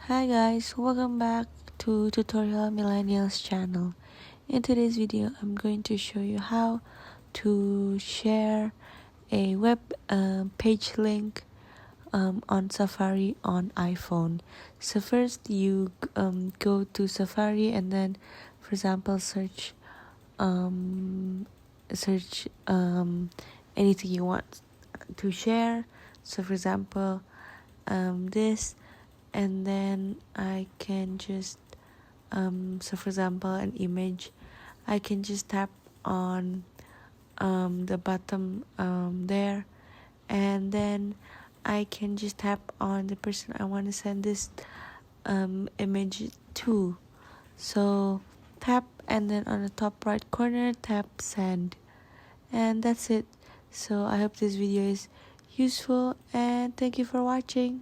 Hi guys, welcome back to Tutorial Millennials channel. In today's video, I'm going to show you how to share a web page link on Safari on iPhone. So first you go to Safari and then, for example, search anything you want to share. So for example, this, and then I can just so for example an image, I can just tap on the bottom there, and then I can just tap on the person I want to send this image to. So tap, and then on the top right corner tap send, and that's it. So I hope this video is useful, and thank you for watching.